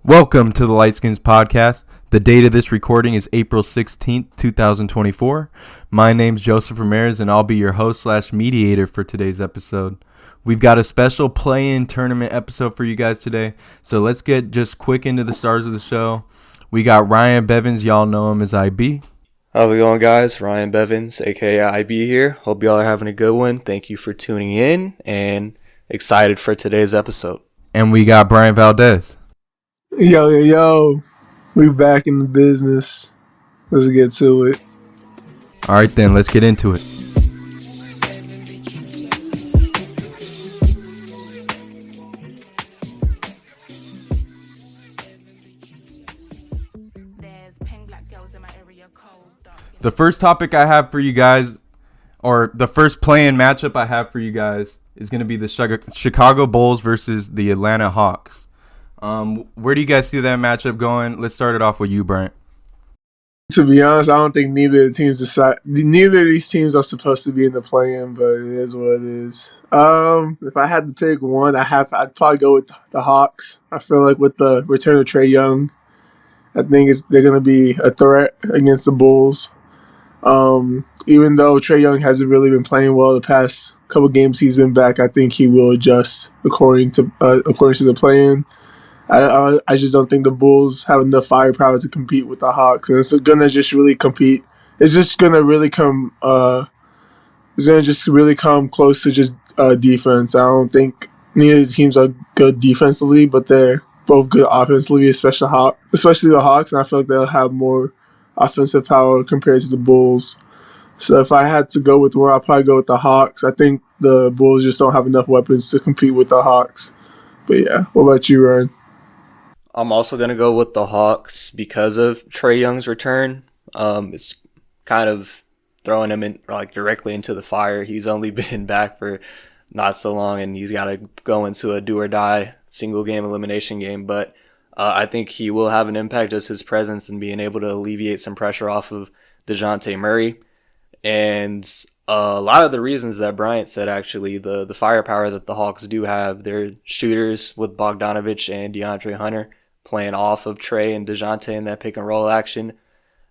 Welcome to the Lightskins podcast. The date of this recording is April 16th, 2024. My name's Joseph Ramirez, and I'll be your host/mediator for today's episode. We've got a special play-in tournament episode for you guys today, so let's get just quick into the stars of the show. We got Ryan Bevins. Y'all know him as IB. How's it going, guys? Ryan Bevins, aka IB here. Hope y'all are having a good one. Thank you for tuning in, and excited for today's episode. And we got Brian Valdez. Yo. We back in the business. Let's get to it. All right, then. Let's get into it. The first topic I have for you guys, or the first play-in matchup I have for you guys, is going to be the Chicago Bulls versus the Atlanta Hawks. Where do you guys see that matchup going? Let's start it off with you, Brent. To be honest, I don't think neither of these teams are supposed to be in the play-in, but it is what it is. If I had to pick one, I'd probably go with the Hawks. I feel like with the return of Trae Young, I think they're going to be a threat against the Bulls. Even though Trae Young hasn't really been playing well the past couple games he's been back, I think he will adjust according to the play-in. I just don't think the Bulls have enough firepower to compete with the Hawks, and it's gonna just really compete. It's just gonna really come. It's gonna just really come close to just defense. I don't think neither of the teams are good defensively, but they're both good offensively, especially the Hawks. And I feel like they'll have more offensive power compared to the Bulls. So if I had to go with one, I'd probably go with the Hawks. I think the Bulls just don't have enough weapons to compete with the Hawks. But yeah, what about you, Ryan? I'm also going to go with the Hawks because of Trae Young's return. It's kind of throwing him in directly into the fire. He's only been back for not so long, and he's got to go into a do-or-die single-game elimination game. But I think he will have an impact, just his presence and being able to alleviate some pressure off of DeJounte Murray. And a lot of the reasons that Bryant said, actually, the firepower that the Hawks do have, they're shooters with Bogdanovich and DeAndre Hunter playing off of Trae and DeJounte in that pick and roll action.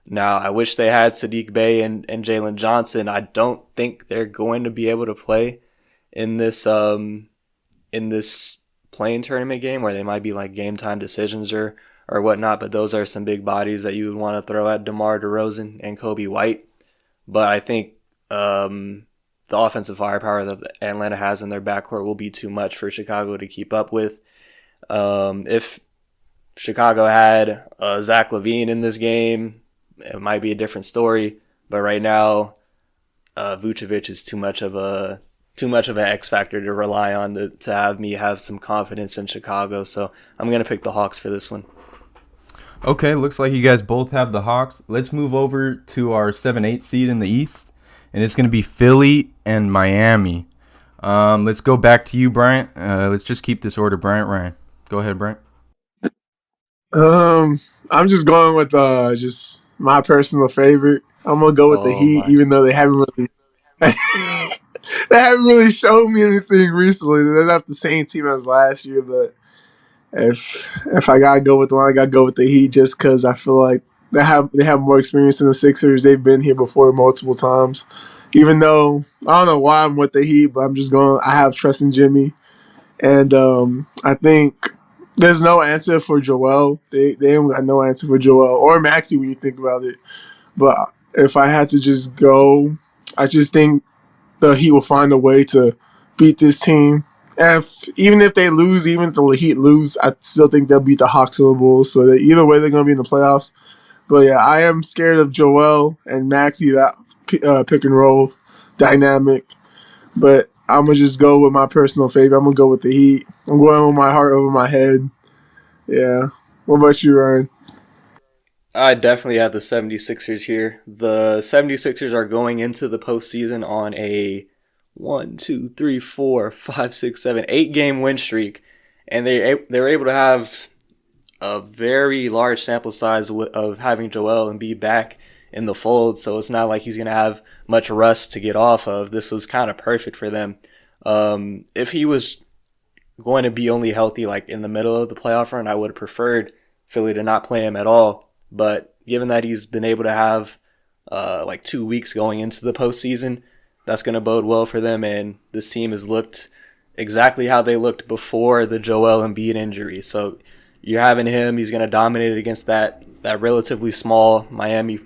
Now, I wish they had Sadiq Bey and Jalen Johnson. I don't think they're going to be able to play in this play-in tournament game, where they might be like game time decisions or whatnot. But those are some big bodies that you would want to throw at DeMar DeRozan and Kobe White. But I think the offensive firepower that Atlanta has in their backcourt will be too much for Chicago to keep up with. If Chicago had Zach LaVine in this game, it might be a different story. But right now, Vucevic is too much of an X factor to rely on to have me have some confidence in Chicago. So I'm gonna pick the Hawks for this one. Okay, looks like you guys both have the Hawks. Let's move over to our 7-8 seed in the East, and it's going to be Philly and Miami. Let's go back to you, Bryant. Let's just keep this order. Bryant, Ryan. Go ahead, Bryant. I'm just going with just my personal favorite. I'm gonna go with the Heat, even though they haven't really shown me anything recently. They're not the same team as last year, but if I gotta go with one, I gotta go with the Heat, just because I feel like they have more experience than the Sixers. They've been here before multiple times. Even though I don't know why I'm with the Heat, but I'm just going. I have trust in Jimmy, and I think there's no answer for Joel. They don't got no answer for Joel or Maxey when you think about it. But if I had to just go, I just think the Heat will find a way to beat this team. And even if they lose, even if the Heat lose, I still think they'll beat the Hawks or the Bulls. So that either way, they're going to be in the playoffs. But yeah, I am scared of Joel and Maxey, that pick and roll dynamic. But I'm going to just go with my personal favorite. I'm going to go with the Heat. I'm going with my heart over my head. Yeah. What about you, Ryan? I definitely have the 76ers here. The 76ers are going into the postseason on a 8-game win streak. And they were able to have a very large sample size of having Joel Embiid back in the fold. So it's not like he's going to have much rust to get off of. This was kind of perfect for them. If he was going to be only healthy like in the middle of the playoff run, I would have preferred Philly to not play him at all. But given that he's been able to have like 2 weeks going into the postseason, that's going to bode well for them. And this team has looked exactly how they looked before the Joel Embiid injury. So you're having him. He's going to dominate against that relatively small Miami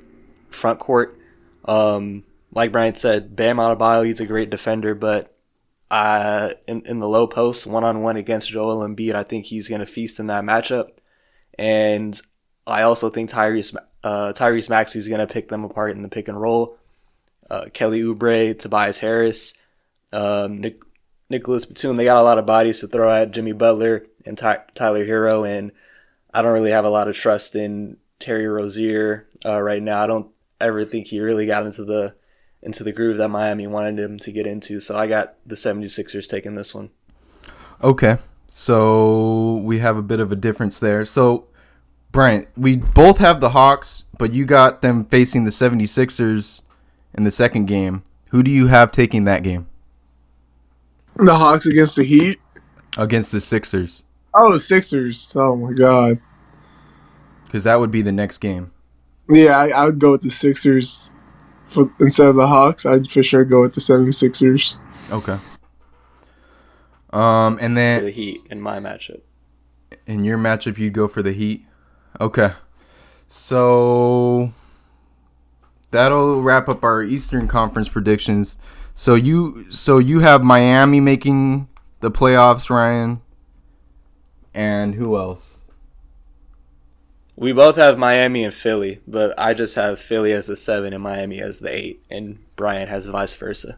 front court. Like Brian said, Bam Adebayo, he's a great defender, but in the low post, one-on-one against Joel Embiid, I think he's going to feast in that matchup. And I also think Tyrese Maxey is going to pick them apart in the pick and roll. Kelly Oubre, Tobias Harris, Nicholas Batum, they got a lot of bodies to throw at Jimmy Butler and Tyler Hero, and I don't really have a lot of trust in Terry Rozier right now. I don't ever think he really got into the groove that Miami wanted him to get into, so I got the 76ers taking this one. Okay, so we have a bit of a difference there. So, Bryant, we both have the Hawks, but you got them facing the 76ers in the second game. Who do you have taking that game? The Hawks against the Heat? Against the Sixers. Oh, the Sixers. Oh, my God. Because that would be the next game. Yeah, I would go with the Sixers instead of the Hawks. I'd for sure go with the 76ers. Okay. And then for the Heat in my matchup. In your matchup, you'd go for the Heat. Okay. So that'll wrap up our Eastern Conference predictions. So you have Miami making the playoffs, Ryan. And who else? We both have Miami and Philly, but I just have Philly as the 7 and Miami as the 8, and Brian has vice versa.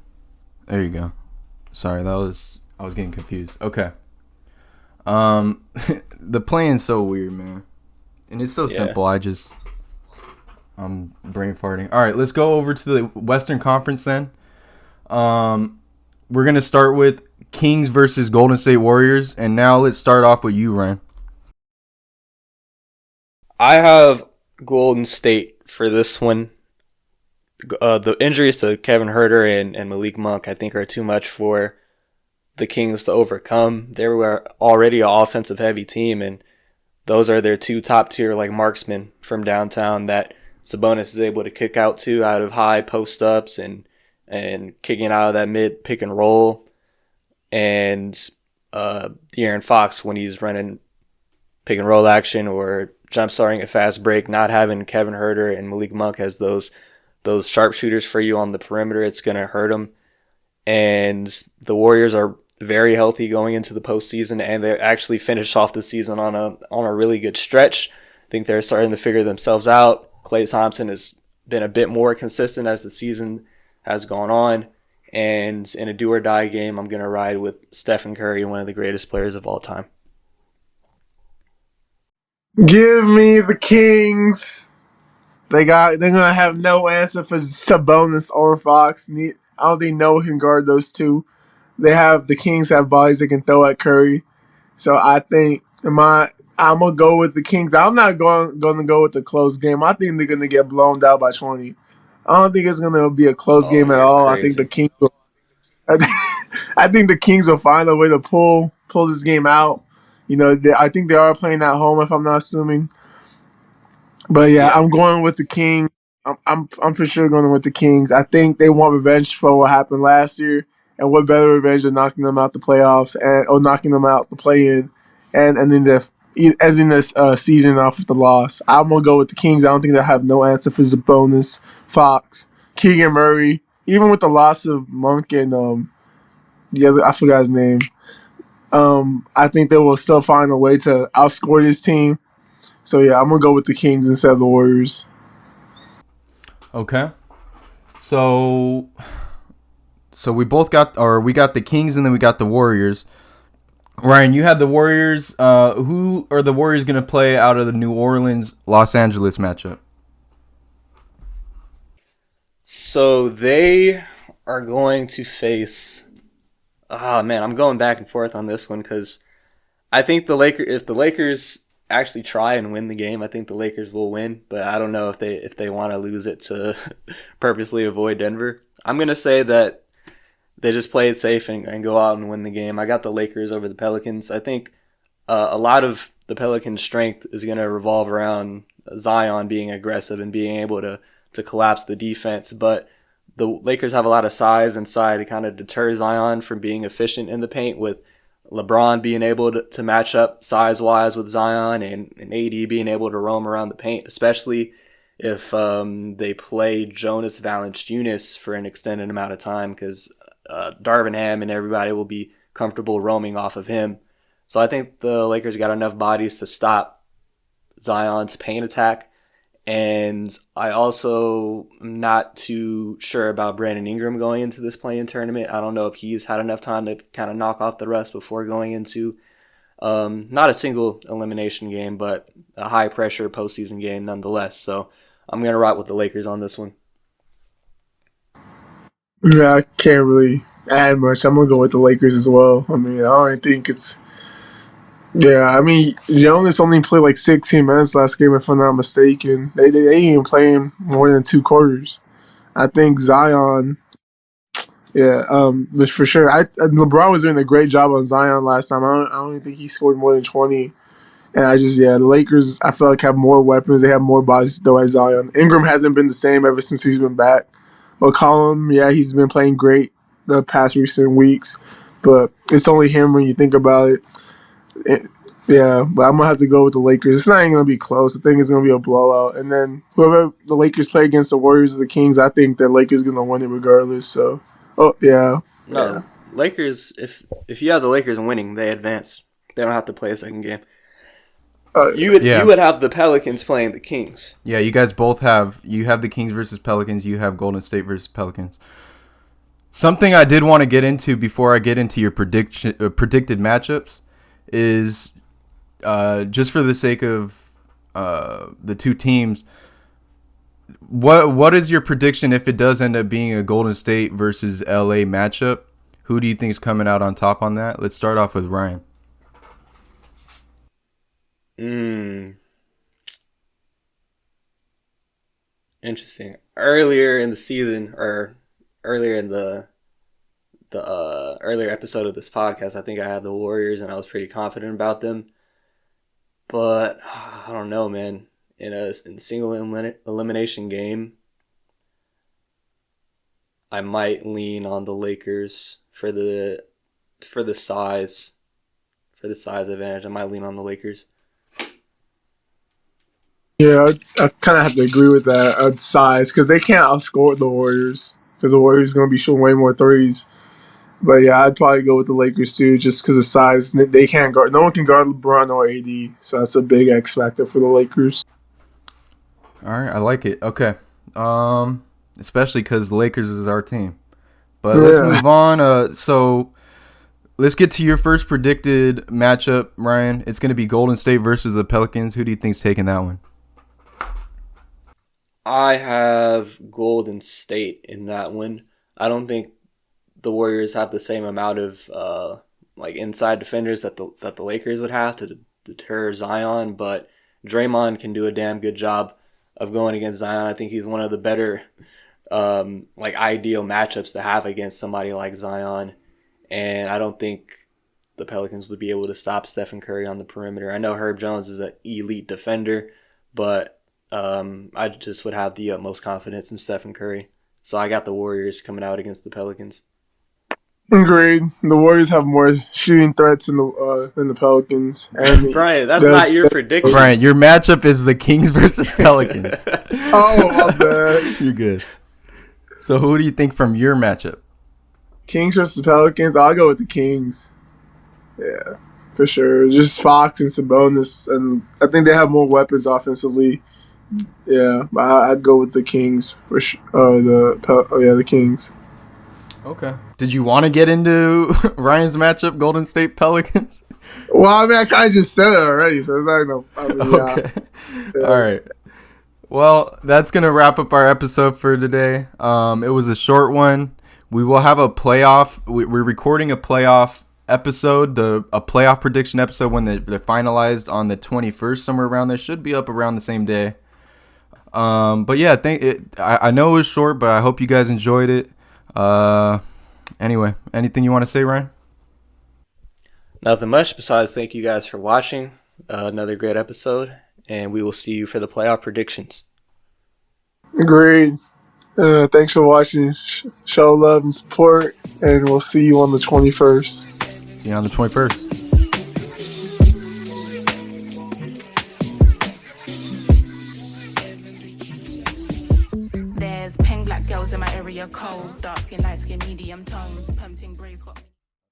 There you go. Sorry, I was getting confused. Okay. The playing's so weird, man. And it's so simple. I'm brain farting. All right, let's go over to the Western Conference then. We're going to start with Kings versus Golden State Warriors, and now let's start off with you, Ryan. I have Golden State for this one. The injuries to Kevin Huerter and Malik Monk, I think, are too much for the Kings to overcome. They were already an offensive-heavy team, and those are their two top-tier like marksmen from downtown that Sabonis is able to kick out to out of high post-ups and kicking out of that mid pick and roll. And De'Aaron Fox, when he's running pick and roll action or jump starting a fast break, not having Kevin Huerter and Malik Monk as those sharpshooters for you on the perimeter, it's going to hurt them. And the Warriors are very healthy going into the postseason, and they actually finished off the season on a really good stretch. I think they're starting to figure themselves out. Klay Thompson has been a bit more consistent as the season has gone on. And in a do-or-die game, I'm going to ride with Stephen Curry, one of the greatest players of all time. Give me the Kings. They're gonna have no answer for Sabonis or Fox. I don't think no one can guard those two. The Kings have bodies they can throw at Curry. So I think I'm gonna go with the Kings. I'm not going to go with the close game. I think they're gonna get blown out by 20. I don't think it's gonna be a close game at all. Crazy. I think the Kings will. I think the Kings will find a way to pull this game out. You know, I think they are playing at home, if I'm not assuming. But yeah, I'm going with the Kings. I'm for sure going with the Kings. I think they want revenge for what happened last year, and what better revenge than knocking them out the playoffs or knocking them out the play-in, and ending this season off with the loss. I'm gonna go with the Kings. I don't think they'll have no answer for Sabonis, Fox, Keegan Murray, even with the loss of Monk and I forgot his name. I think they will still find a way to outscore this team. So yeah, I'm gonna go with the Kings instead of the Warriors. Okay. So we both got the Kings and then we got the Warriors. Ryan, you had the Warriors. Who are the Warriors going to play out of the New Orleans Los Angeles matchup? So they are going to face. Oh man, I'm going back and forth on this one because I think if the Lakers actually try and win the game, I think the Lakers will win. But I don't know if they want to lose it to purposely avoid Denver. I'm gonna say that they just play it safe and go out and win the game. I got the Lakers over the Pelicans. I think a lot of the Pelicans' strength is going to revolve around Zion being aggressive and being able to collapse the defense. But the Lakers have a lot of size inside to kind of deter Zion from being efficient in the paint, with LeBron being able to match up size-wise with Zion, and AD being able to roam around the paint, especially if they play Jonas Valanciunas for an extended amount of time, because Darvin Ham and everybody will be comfortable roaming off of him. So I think the Lakers got enough bodies to stop Zion's paint attack. And I also am not too sure about Brandon Ingram going into this play-in tournament. I don't know if he's had enough time to kind of knock off the rust before going into not a single elimination game, but a high-pressure postseason game nonetheless. So I'm going to rock with the Lakers on this one. Yeah, I can't really add much. I'm going to go with the Lakers as well. I mean, I don't think it's... Yeah, I mean, Jonas only played like 16 minutes last game, if I'm not mistaken. They ain't play him more than 2 quarters. I think Zion, but for sure. LeBron was doing a great job on Zion last time. I don't even think he scored more than 20. And the Lakers, I feel like, have more weapons. They have more bodies to throw at Zion. Ingram hasn't been the same ever since he's been back. McCollum, he's been playing great the past recent weeks. But it's only him when you think about it. Yeah, but I'm going to have to go with the Lakers. It's not even going to be close. I think it's going to be a blowout. And then whoever the Lakers play against the Warriors or the Kings, I think the Lakers are going to win it regardless. So, No, Lakers, if you have the Lakers winning, they advance. They don't have to play a second game. You would have the Pelicans playing the Kings. Yeah, you guys both have the Kings versus Pelicans. You have Golden State versus Pelicans. Something I did want to get into before I get into your predicted matchups is just for the sake of the two teams. What is your prediction if it does end up being a Golden State versus LA matchup? Who do you think is coming out on top on that? Let's start off with Ryan. Interesting. Earlier in the season, or earlier in the earlier episode of this podcast, I think I had the Warriors and I was pretty confident about them. But I don't know, man. In a single elimination game, I might lean on the Lakers for the size advantage. I might lean on the Lakers. Yeah, I kind of have to agree with that size, because they can't outscore the Warriors, because the Warriors are going to be shooting way more threes. But yeah, I'd probably go with the Lakers too, just because of size. They can't guard. No one can guard LeBron or AD, so that's a big X factor for the Lakers. All right, I like it. Okay, especially because the Lakers is our team. But let's move on. So let's get to your first predicted matchup, Ryan. It's going to be Golden State versus the Pelicans. Who do you think's taking that one? I have Golden State in that one. I don't think the Warriors have the same amount of inside defenders that the Lakers would have to deter Zion, but Draymond can do a damn good job of going against Zion. I think he's one of the better ideal matchups to have against somebody like Zion, and I don't think the Pelicans would be able to stop Stephen Curry on the perimeter. I know Herb Jones is an elite defender, but I just would have the utmost confidence in Stephen Curry. So I got the Warriors coming out against the Pelicans. Agreed. The Warriors have more shooting threats than the Pelicans. And Brian, that's not your prediction. Brian, your matchup is the Kings versus Pelicans. Oh, my bad. You're good. So who do you think from your matchup? Kings versus Pelicans. I'll go with the Kings. Yeah, for sure. Just Fox and Sabonis, and I think they have more weapons offensively. Yeah, I'd go with the Kings for sure. The Kings. Okay. Did you want to get into Ryan's matchup, Golden State Pelicans? Well, I mean, I kind of just said it already, so it's not enough. Okay. Yeah. All right. Well, that's going to wrap up our episode for today. It was a short one. We will have a playoff. We're recording a playoff episode, a playoff prediction episode when they're finalized on the 21st, somewhere around there. Should be up around the same day. But yeah, I know it was short, but I hope you guys enjoyed it. Anyway, anything you want to say, Ryan? Nothing much besides thank you guys for watching. Another great episode, and we will see you for the playoff predictions. Agreed. Thanks for watching. Show love and support, and we'll see you on the 21st. See you on the 21st. There's pink black girls in my area, cold, dark skin, light skin, medium tones, pumping braids got.